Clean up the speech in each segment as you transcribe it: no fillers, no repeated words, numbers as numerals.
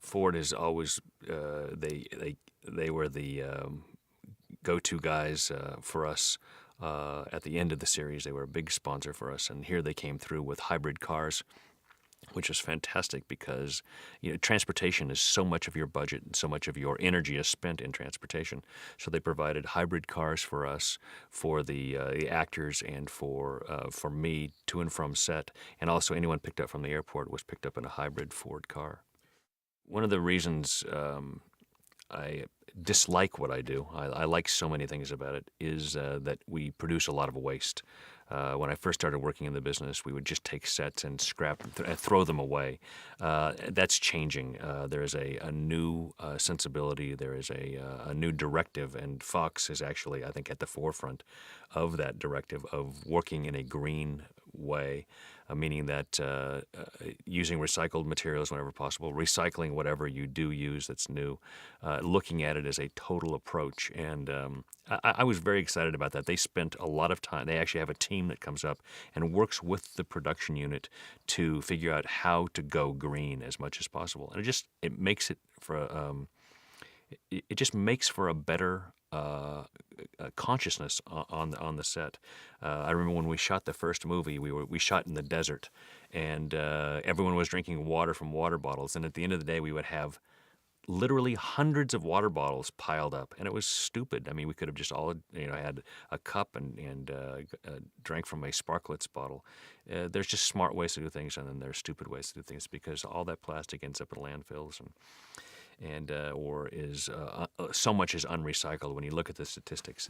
Ford is always they were the go-to guys for us. At the end of the series, they were a big sponsor for us, and here they came through with hybrid cars, which was fantastic because transportation is so much of your budget and so much of your energy is spent in transportation. So they provided hybrid cars for us, for the actors, and for me to and from set, and also anyone picked up from the airport was picked up in a hybrid Ford car. One of the reasons I dislike what I do, I like so many things about it, is that we produce a lot of waste. When I first started working in the business, we would just take sets and scrap and throw them away. That's changing. There is a new sensibility. There is a new directive, and Fox is actually, I think, at the forefront of that directive of working in a green way, meaning that using recycled materials whenever possible, recycling whatever you do use that's new, looking at it as a total approach. And I was very excited about that. They spent a lot of time. They actually have a team that comes up and works with the production unit to figure out how to go green as much as possible. And it makes it for it just makes for a better consciousness on the set. I remember when we shot the first movie, we shot in the desert, and everyone was drinking water from water bottles. And at the end of the day, we would have literally hundreds of water bottles piled up, and it was stupid. I mean, we could have just all had a cup and drank from a Sparklets bottle. There's just smart ways to do things, and then there's stupid ways to do things, because all that plastic ends up in landfills and or is so much is unrecycled. When you look at the statistics,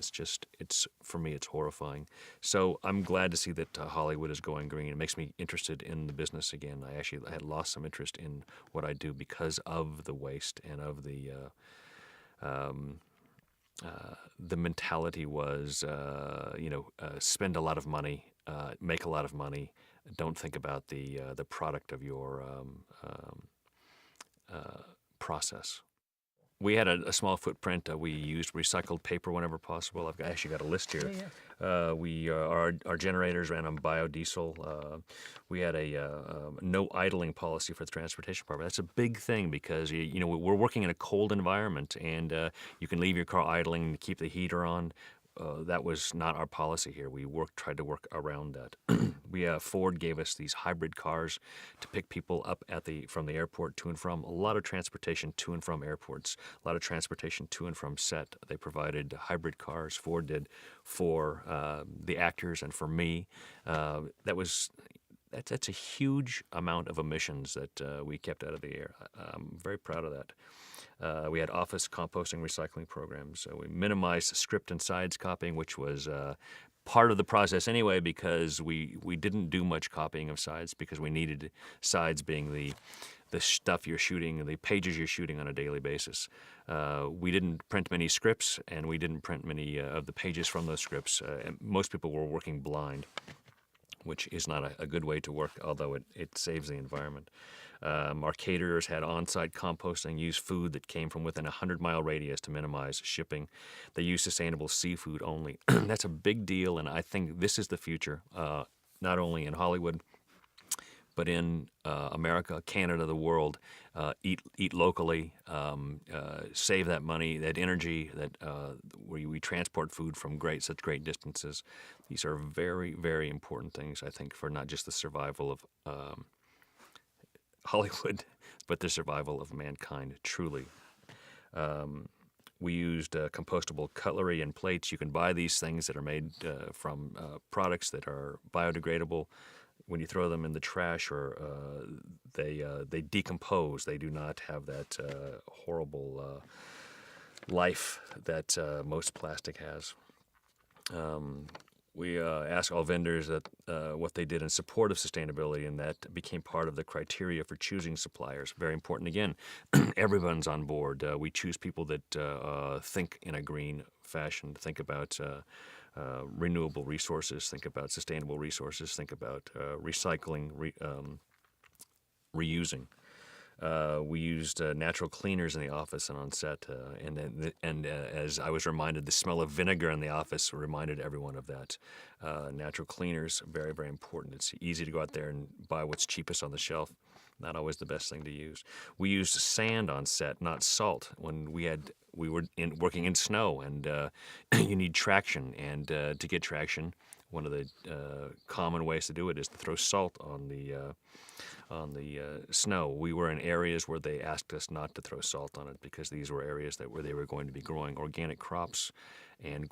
it's for me, it's horrifying. So I'm glad to see that Hollywood is going green. It makes me interested in the business again. I had lost some interest in what I do because of the waste and of the mentality was spend a lot of money, make a lot of money. Don't think about the product of your process. We had a small footprint. We used recycled paper whenever possible. I've actually got a list here. Our generators ran on biodiesel. We had a no idling policy for the transportation department. That's a big thing because we're working in a cold environment, and you can leave your car idling to keep the heater on. That was not our policy here. We tried to work around that. Ford gave us these hybrid cars to pick people up from the airport to and from. A lot of transportation to and from airports. A lot of transportation to and from set. They provided hybrid cars. Ford did for the actors and for me. That's a huge amount of emissions that we kept out of the air. I'm very proud of that. We had office composting recycling programs. We minimized script and sides copying, which was part of the process anyway, because we didn't do much copying of sides because we needed sides being the stuff you're shooting, the pages you're shooting on a daily basis. We didn't print many scripts, and we didn't print many of the pages from those scripts. And most people were working blind, which is not a good way to work, although it saves the environment. Our caterers had on-site composting, used food that came from within a 100-mile radius to minimize shipping. They used sustainable seafood only. That's a big deal, and I think this is the future, not only in Hollywood, but in America, Canada, the world. Eat locally, save that money, that energy, where we transport food from such great distances. These are very, very important things, I think, for not just the survival of Hollywood, but the survival of mankind, truly. We used compostable cutlery and plates. You can buy these things that are made from products that are biodegradable. When you throw them in the trash, or they decompose. They do not have that horrible life that most plastic has. We asked all vendors that what they did in support of sustainability, and that became part of the criteria for choosing suppliers. Very important. Again, everyone's on board. We choose people that think in a green fashion, think about renewable resources, think about sustainable resources, think about recycling, reusing. We used natural cleaners in the office and on set, and as I was reminded, the smell of vinegar in the office reminded everyone of that. Natural cleaners, very, very important. It's easy to go out there and buy what's cheapest on the shelf. Not always the best thing to use. We used sand on set, not salt. When we were working in snow, and you need traction. And to get traction, one of the common ways to do it is to throw salt on the snow. We were in areas where they asked us not to throw salt on it because these were areas where they were going to be growing organic crops, and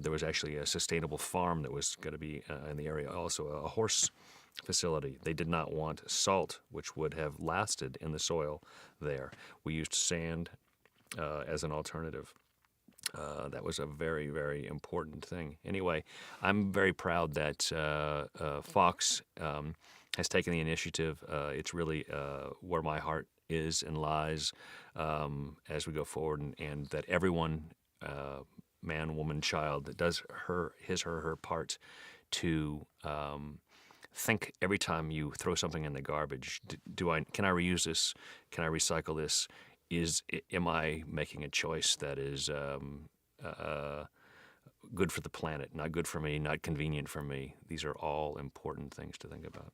there was actually a sustainable farm that was going to be in the area, also a horse facility. They did not want salt, which would have lasted in the soil there. We used sand as an alternative. That was a very, very important thing. Anyway, I'm very proud that Fox has taken the initiative. It's really where my heart is and lies as we go forward, and that everyone, man, woman, child, that does his or her part to think every time you throw something in the garbage, can I reuse this? Can I recycle this? Am I making a choice that is good for the planet, not good for me, not convenient for me? These are all important things to think about.